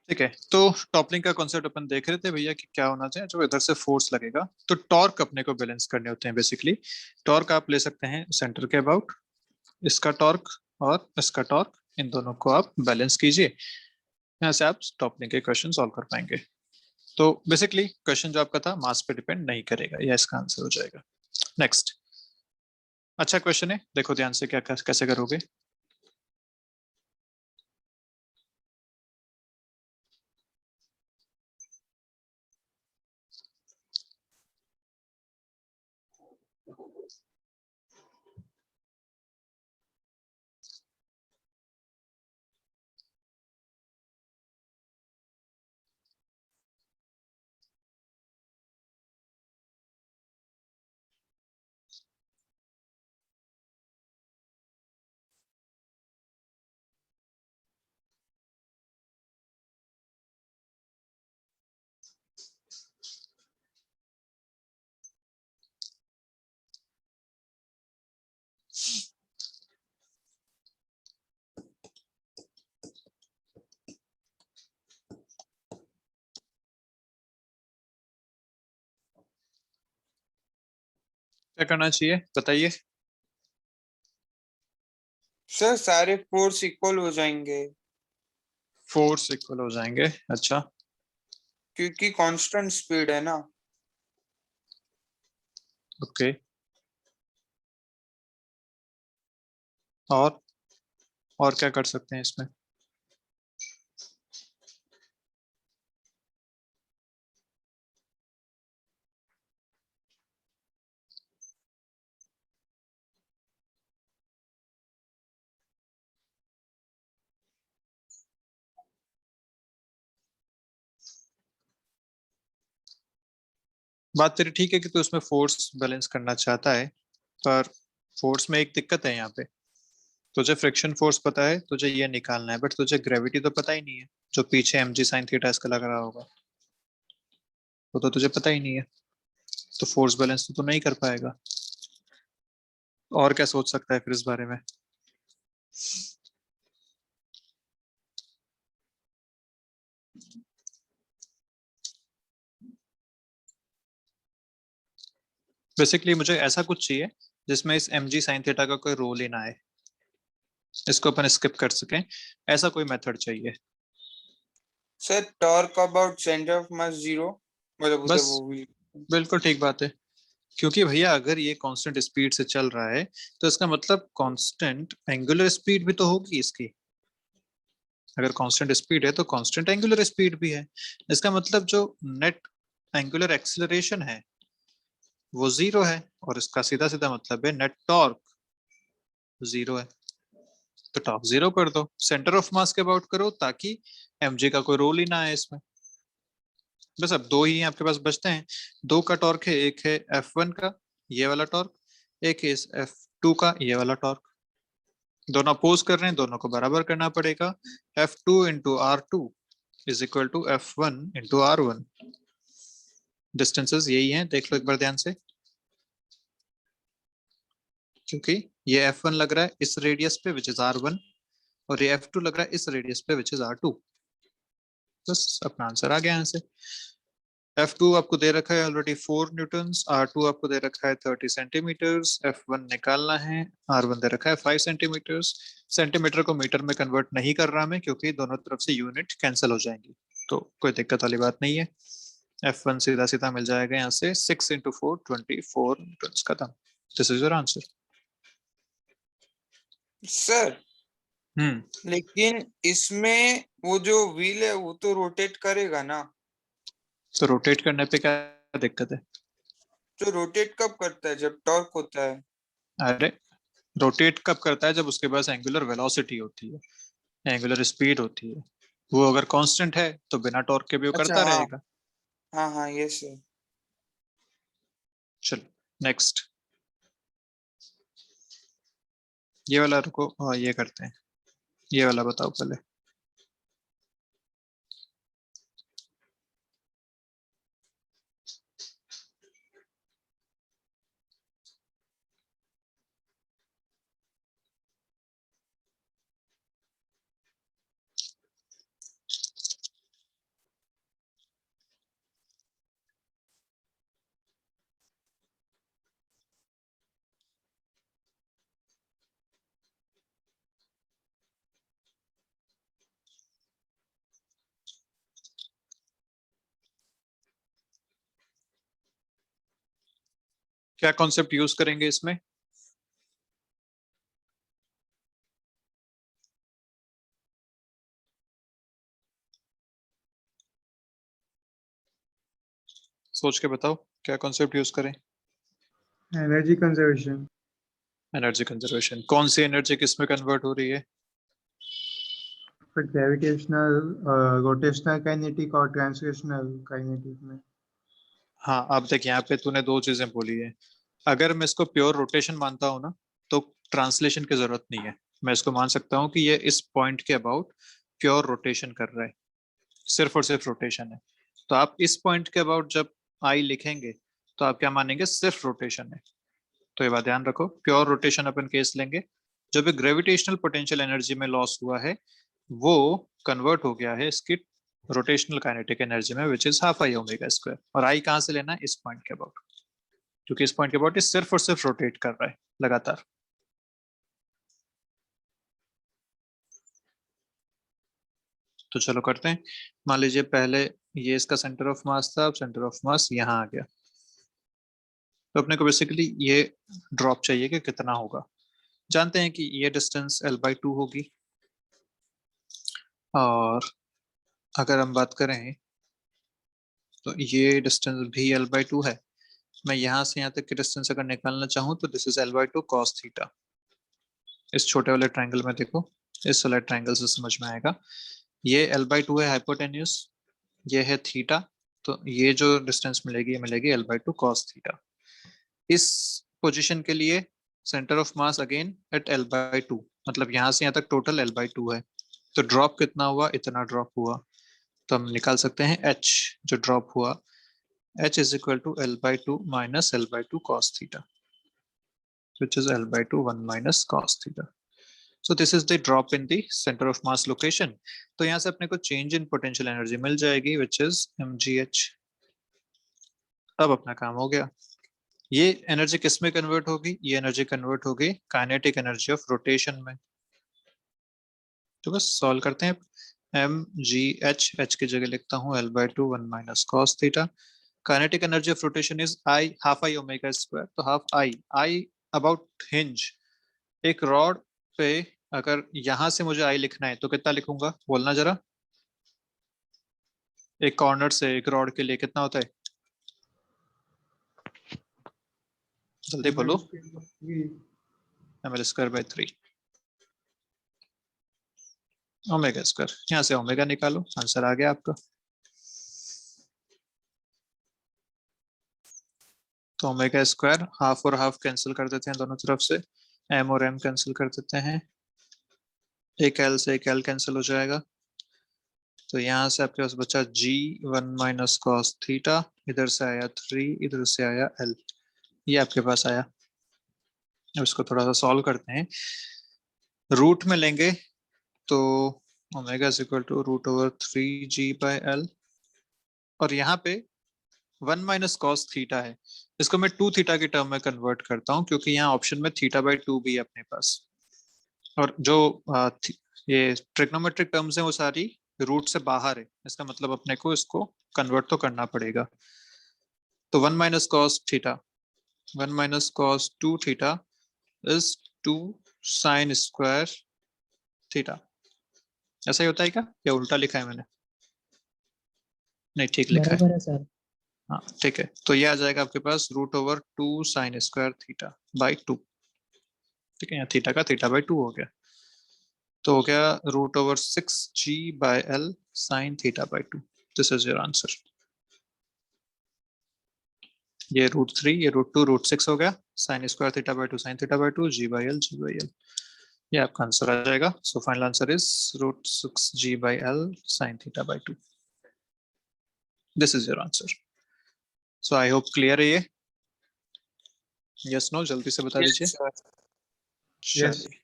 ठीक है, तो टॉपलिंग का कॉन्सेप्ट अपन देख रहे थे भैया कि क्या होना चाहिए। जो इधर से फोर्स लगेगा तो टॉर्क अपने को बैलेंस करने होते हैं बेसिकली। टॉर्क आप ले सकते हैं सेंटर के अबाउट, इसका टॉर्क और इसका टॉर्क, इन दोनों को आप बैलेंस कीजिए। यहाँ से आप टॉपलिंग के क्वेश्चन सॉल्व कर पाएंगे। तो बेसिकली क्वेश्चन जो आपका था मास पे डिपेंड नहीं करेगा, यह इसका आंसर हो जाएगा। नेक्स्ट, अच्छा क्वेश्चन है, देखो ध्यान से क्या कैसे करोगे। क्या करना चाहिए बताइए। सर सारे फोर्स इक्वल हो जाएंगे फोर्स इक्वल हो जाएंगे, अच्छा। क्योंकि कांस्टेंट स्पीड है ना। ओके, और क्या कर सकते हैं इसमें। बात तेरी ठीक है कि तू उसमें फोर्स बैलेंस करना चाहता है, पर फोर्स में एक दिक्कत है यहाँ पे। तुझे फ्रिक्शन फोर्स पता है, तुझे ये निकालना है, बट तुझे ग्रेविटी तो पता ही नहीं है, जो पीछे एम जी साइन थीटा इसका लग रहा होगा, वो तो तुझे पता ही नहीं है। तो फोर्स बैलेंस तो तू नहीं कर पाएगा। और क्या सोच सकता है फिर इस बारे में। बेसिकली मुझे ऐसा कुछ चाहिए जिसमें इस एम जी साइन थीटा का कोई रोल ही ना आए, इसको अपन स्किप कर सकें, ऐसा कोई मेथड चाहिए। Sir torque about centre of mass zero, मतलब उधर बस, वो भी। बिल्कुल ठीक बात है। क्योंकि भैया अगर ये कांस्टेंट स्पीड से चल रहा है तो इसका मतलब कांस्टेंट एंगुलर स्पीड भी तो होगी इसकी। अगर कांस्टेंट स्पीड है तो कांस्टेंट एंगुलर स्पीड भी है। इसका मतलब जो नेट एंगुलर एक्सेलरेशन है वो जीरो है, और इसका सीधा सीधा मतलब है नेट टॉर्क जीरो है। तो टॉर्क जीरो कर दो, सेंटर ऑफ मास के अबाउट करो, ताकि एमजी का कोई रोल ही ना आए इसमें। बस अब दो ही आपके पास बचते हैं। दो का टॉर्क है, एक है F1 का ये वाला टॉर्क, एक है F2 का ये वाला टॉर्क। दोनों अपोज कर रहे हैं, दोनों को बराबर करना पड़ेगा। F2 into R2 is equal to F1 into R1। Distances यही हैं, देख लो एक बार ध्यान से। क्योंकि ये F1 लग रहा है इस रेडियस पे विच इज R1, और ये F2 लग रहा है इस रेडियस पे विच इज R2। बस अपना आंसर आ गया यहाँ से। F2 आपको दे रखा है ऑलरेडी 4 न्यूटन्स, R2 आपको दे रखा है 30 सेंटीमीटर्स, F1 निकालना है, R1 दे रखा है 5 सेंटीमीटर्स। सेंटीमीटर को मीटर में कन्वर्ट नहीं कर रहा मैं, क्योंकि दोनों तरफ से यूनिट कैंसिल हो जाएंगी, तो कोई दिक्कत वाली बात नहीं है। F1 सीधा सीधा मिल जाएगा यहाँ से, 6 इंटू 4 24 न्यूटन्स, खत्म। This is your answer. Sir hmm. लेकिन इसमें वो जो व्हील है वो तो रोटेट करेगा ना। तो रोटेट करने पे क्या दिक्कत है। तो रोटेट कब करता है, जब टॉर्क होता है। अरे, रोटेट कब करता है, जब उसके पास एंगुलर वेलोसिटी होती है, एंगुलर स्पीड होती है। वो अगर कांस्टेंट है तो बिना टॉर्क के भी वो अच्छा करता हाँ। रहेगा। हाँ हाँ ये सर। चलो, नेक्स्ट। ये वाला रुको, हाँ ये करते हैं। ये वाला बताओ पहले। क्या कॉन्सेप्ट यूज करेंगे इसमें? सोच के बताओ क्या कॉन्सेप्ट यूज करें। Energy conservation. Energy conservation. कौन सी एनर्जी किस में कन्वर्ट हो रही है? फिर ग्रेविटेशनल, रोटेशनल काइनेटिक और ट्रांसलेशनल काइनेटिक में। हाँ, अब देख यहाँ पे तूने दो चीजें बोली है। अगर मैं इसको प्योर रोटेशन मानता हूँ ना, तो ट्रांसलेशन की जरूरत नहीं है। मैं इसको मान सकता हूँ कि ये इस पॉइंट के अबाउट प्योर रोटेशन कर रहा है, सिर्फ और सिर्फ रोटेशन है। तो आप इस पॉइंट के अबाउट जब आई लिखेंगे तो आप क्या मानेंगे? सिर्फ रोटेशन है। तो ये बात ध्यान रखो, प्योर रोटेशन अपन केस लेंगे। जो भी ग्रेविटेशनल पोटेंशियल एनर्जी में लॉस हुआ है वो कन्वर्ट हो गया है इसकी रोटेशनल काइनेटिक एनर्जी में, which is half I omega square. और आई कहाँ से लेना है? इस पॉइंट के अबाउट, क्योंकि इस पॉइंट के अबाउट सिर्फ और सिर्फ रोटेट कर रहा है लगातार। तो चलो करते हैं। मान लीजिए पहले ये इसका सेंटर ऑफ मास था, अब सेंटर ऑफ मास यहाँ आ गया। तो अपने को बेसिकली ये ड्रॉप चाहिए कि कितना होगा। जानते हैं कि ये डिस्टेंस L/2 होगी, और अगर हम बात करें तो ये डिस्टेंस भी L/2 है। मैं यहाँ से यहाँ तक की डिस्टेंस अगर निकालना चाहूँ तो this is L/2 cos theta. इस छोटे वाले ट्रायंगल में देखो, इस वाले ट्रायंगल से समझ में आएगा। ये L/2 है हाइपोटेन्यूज, ये है थीटा। तो ये जो डिस्टेंस मिलेगी ये मिलेगी L/2 cos थीटा। इस पोजीशन के लिए centre of mass again at L/2, मतलब यहाँ से यहाँ तक टोटल L/2 है। तो ड्रॉप कितना हुआ? इतना ड्रॉप हुआ। तो हम निकाल सकते हैं H जो ड्रॉप हुआ, H is equal to L/2 minus L/2 cos theta, which is L/2 1 minus cos theta. So this is the drop in the center of mass location. तो यहाँ से अपने को चेंज इन पोटेंशियल एनर्जी मिल जाएगी, which is mgh। अब अपना काम हो गया। ये एनर्जी किस में कन्वर्ट होगी? ये एनर्जी कन्वर्ट होगी काइनेटिक एनर्जी ऑफ रोटेशन में। तो बस सॉल्व करते हैं। mgh, h की जगह लिखता हूँ L/2 1 minus cos theta। Kinetic energy of rotation is I, half I omega square. तो हाफ आई अबाउट हिंज। एक रॉड पे अगर यहां से मुझे आई लिखना है तो कितना लिखूंगा? बोलना जरा। एक कॉर्नर से एक रॉड के लिए कितना होता है? जल्दी बोलो। ml²/3 omega square. यहाँ से ओमेगा निकालो, आंसर आ गया आपका। तो ओमेगा स्क्वायर हाफ और हाफ कैंसिल कर देते हैं दोनों तरफ से, m और m कैंसिल कर देते हैं, एक l से एक l कैंसिल हो जाएगा। तो यहाँ से आपके पास बचा g1 माइनस कॉस थीटा, इधर से आया 3, इधर से आया l, ये आपके पास आया। अब इसको थोड़ा सा सॉल्व करते हैं। रूट में लेंगे तो omega is equal to √3g/l, और यहाँ पे 1 माइनस कॉस थीटा है, इसको मैं 2 थीटा की टर्म में कन्वर्ट करता हूँ, क्योंकि यहाँ ऑप्शन में θ/2 भी है अपने पास। और जो ये ट्रिग्नोमेट्रिक टर्म्स हैं वो सारी रूट से बाहर है, इसका मतलब अपने को इसको कन्वर्ट तो करना पड़ेगा। तो 1 minus cos theta, 1 minus cos 2 theta is 2 sine square theta. ऐसा ही होता है क्या, या उल्टा लिखा है मैंने? नहीं, ठीक लिखा है। बराबर है सर। हाँ ठीक है। तो ये आ जाएगा आपके पास √2 साइन स्क्वायर θ/2। ठीक है, यहाँ थीटा का θ/2 हो गया। तो हो गया √6g/l sine θ/2। This is your answer. ये √3, ये √2, √6 हो गया, sine square θ/2 sign θ/2, g/l g/l। ये आपका आंसर आ जाएगा। So final answer is √6g/l sine θ/2। This is your answer. So I hope clear है ये। यस नो, जल्दी से बता Yes, दीजिए। sir. Yes. चलिए,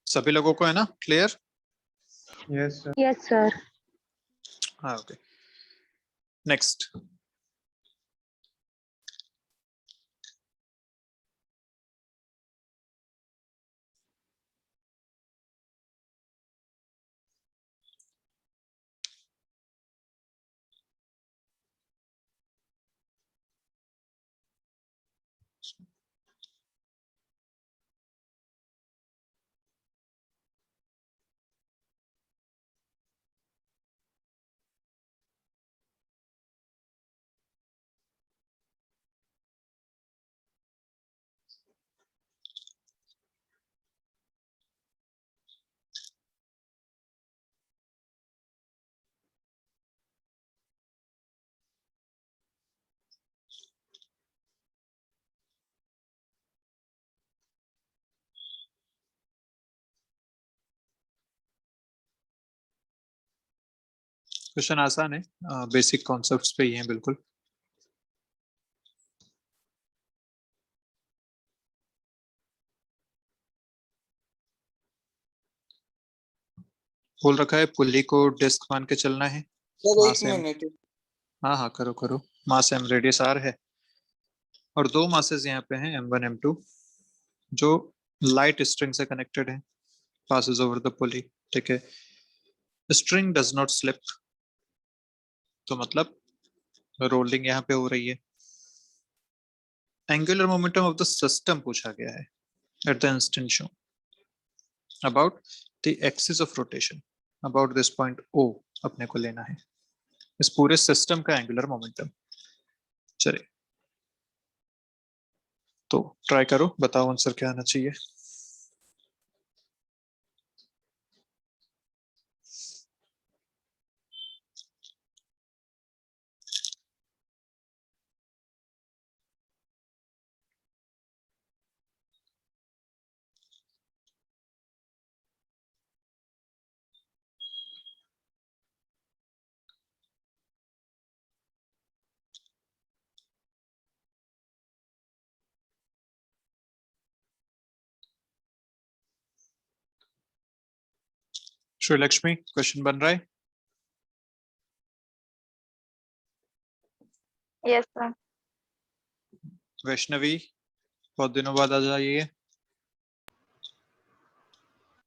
सभी लोगों को है ना clear? Yes sir. Yes sir. हाँ ओके। नेक्स्ट। क्वेश्चन आसान है, बेसिक कॉन्सेप्ट्स पे ही है बिल्कुल। बोल रखा है पुली को डिस्क मान के चलना है। सर एक मास एम, मिनट। हाँ हाँ करो करो। मास एम, रेडियस आर है, और दो मासेस यहाँ पे हैं M1 M2, जो लाइट स्ट्रिंग से कनेक्टेड है, passes over the pulley। ठीक है, स्ट्रिंग डज नॉट स्लिप, तो मतलब रोलिंग यहाँ पे हो रही है। Angular momentum of the system पूछा गया है at the instant show about the axis of rotation about this point O अपने को लेना है, इस पूरे सिस्टम का एंगुलर मोमेंटम। चलिए तो ट्राई करो, बताओ आंसर क्या आना चाहिए। श्री लक्ष्मी, क्वेश्चन बन रहा है? Yes sir. वैष्णवी, बहुत दिनों बाद आ जाइए।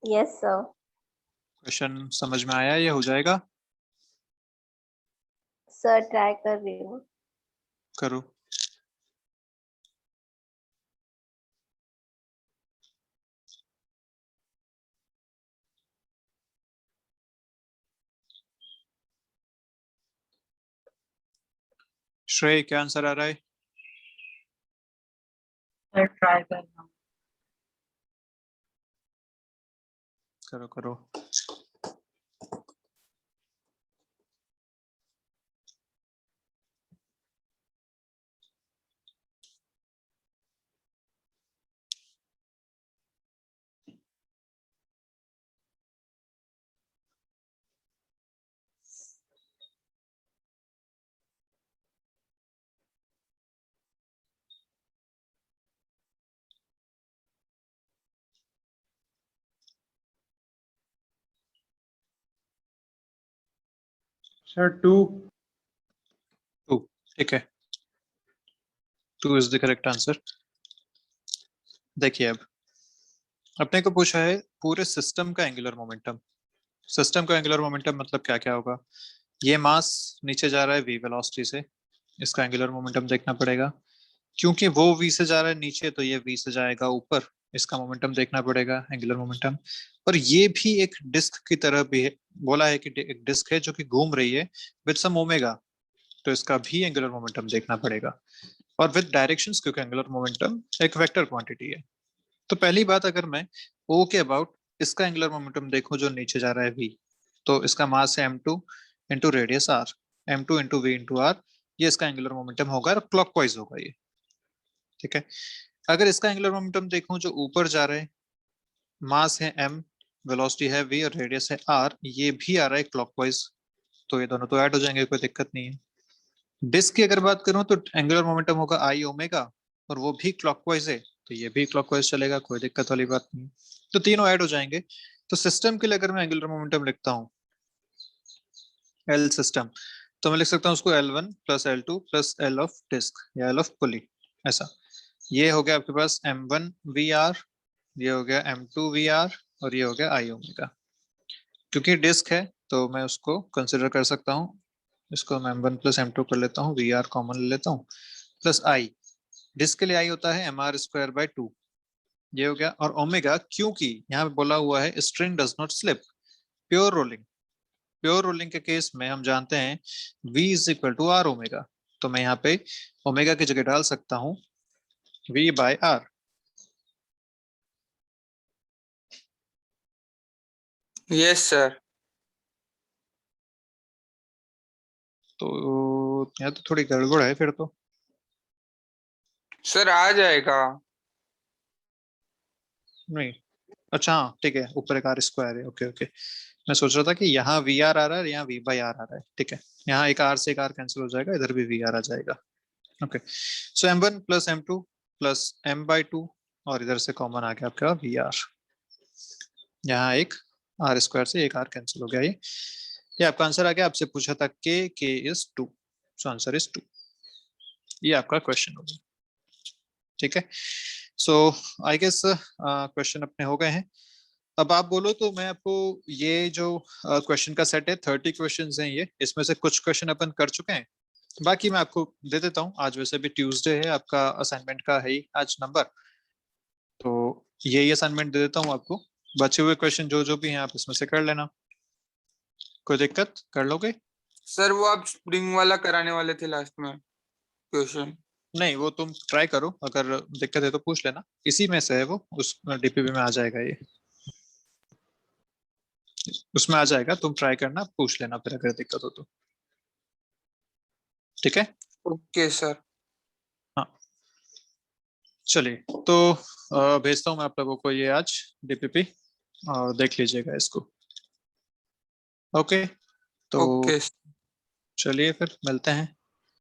Yes sir. क्वेश्चन समझ में आया, ये हो जाएगा? सर ट्राई कर रही हूँ। करो। श्रेय, क्या आंसर आ रहा है? सर ट्राई करना। करो करो। Sir, 2. 2, ठीक है, 2 इज द करेक्ट आंसर। देखिए अब अपने को पूछा है पूरे सिस्टम का एंगुलर मोमेंटम। सिस्टम का एंगुलर मोमेंटम मतलब क्या क्या होगा? ये मास नीचे जा रहा है v वेलोसिटी से, इसका एंगुलर मोमेंटम देखना पड़ेगा। क्योंकि वो v से जा रहा है नीचे, तो ये v से जाएगा ऊपर, इसका मोमेंटम देखना पड़ेगा, एंगुलर मोमेंटम। और ये भी एक डिस्क की तरह भी है, बोला है कि एक डिस्क है जो कि घूम रही है विद सम ओमेगा, तो इसका भी एंगुलर मोमेंटम देखना पड़ेगा। और विद डायरेक्शंस, क्योंकि एंगुलर मोमेंटम एक वेक्टर क्वांटिटी है। तो पहली बात, अगर मैं O के अबाउट इसका एंगुलर मोमेंटम देखूं जो नीचे जा रहा है v, तो इसका मास है m2 into radius r, m2 into v into r, ये इसका एंगुलर मोमेंटम होगा और क्लॉकवाइज होगा ये। ठीक है, अगर इसका एंगुलर मोमेंटम देखूं जो ऊपर जा रहा है, मास है m, वेलोसिटी है v और रेडियस है r, ये भी आ रहा है क्लॉकवाइज, तो ये दोनों तो ऐड हो जाएंगे, कोई दिक्कत नहीं है। डिस्क की अगर बात करूं तो एंगुलर मोमेंटम होगा आई ओमेगा, और वो भी क्लॉकवाइज है, तो ये भी क्लॉकवाइज चलेगा, कोई दिक्कत वाली बात नहीं। तो तीनों ऐड हो जाएंगे। तो सिस्टम के लिए अगर मैं एंगुलर मोमेंटम लिखता हूँ एल सिस्टम, तो मैं लिख सकता हूँ उसको L1 plus L2 plus L of disc या L ऑफ पुली, ऐसा। ये हो गया आपके पास M1 VR, ये हो गया M2 VR, और ये हो गया आई ओमेगा। क्योंकि डिस्क है तो मैं उसको कंसिडर कर सकता हूँ, इसको मैं M1 प्लस M2 कर लेता हूँ, VR कॉमन ले लेता हूँ, प्लस आई। डिस्क के लिए आई होता है mr² by 2, ये हो गया। और ओमेगा, क्योंकि यहाँ पे बोला हुआ है string does not slip, pure rolling, pure rolling के केस में हम जानते हैं v is equal to r omega, तो मैं यहाँ पे ओमेगा की जगह डाल सकता हूँ v/r। Yes sir. तो यहाँ तो थोड़ी गड़बड़ है फिर तो। सर आ जाएगा। नहीं, अच्छा हाँ ठीक है, ऊपर एक r स्क्वायर है, ओके ओके। मैं सोच रहा था कि यहाँ वी आर आ रहा है, यहाँ वी बाई आर आ रहा है, ठीक है, यहाँ एक आर से एक आर कैंसिल हो जाएगा, इधर भी वी आर आ जाएगा। ओके, सो m1 plus m2 plus m/2 और इधर से कॉमन आ गया आपका वी आर, यहाँ एक आर स्क्वायर से एक आर कैंसिल हो गया। ये आपका आंसर आ गया। आपसे पूछा था k is 2, so answer is 2। ये आपका क्वेश्चन हो गया, ठीक है। सो आई गेस क्वेश्चन अपने हो गए हैं। अब आप बोलो तो मैं आपको ये जो क्वेश्चन का सेट है 30 क्वेश्चंस हैं ये, इसमें से कुछ क्वेश्चन अपन कर चुके हैं, बाकी मैं आपको दे देता हूँ। आज वैसे भी ट्यूसडे है, आपका असाइनमेंट का है ही आज नंबर, तो यही असाइनमेंट दे देता हूँ आपको। बचे हुए क्वेश्चन जो जो भी हैं आप इसमें से कर लेना, कोई दिक्कत, कर लोगे? सर वो आप स्प्रिंग वाला कराने वाले थे लास्ट में क्वेश्चन। नहीं, वो तुम ट्राई करो, अगर दिक्कत है तो पूछ लेना, इसी में से है वो, उस डीपीपी में आ जाएगा, ये उसमें आ जाएगा, तुम ट्राई करना, पूछ लेना फिर अगर दिक्कत हो तो, ठीक है। Okay sir. हाँ चलिए, तो भेजता हूँ मैं आप लोगों को ये आज डीपीपी, और देख लीजिएगा इसको। ओके, तो ओके चलिए फिर मिलते हैं।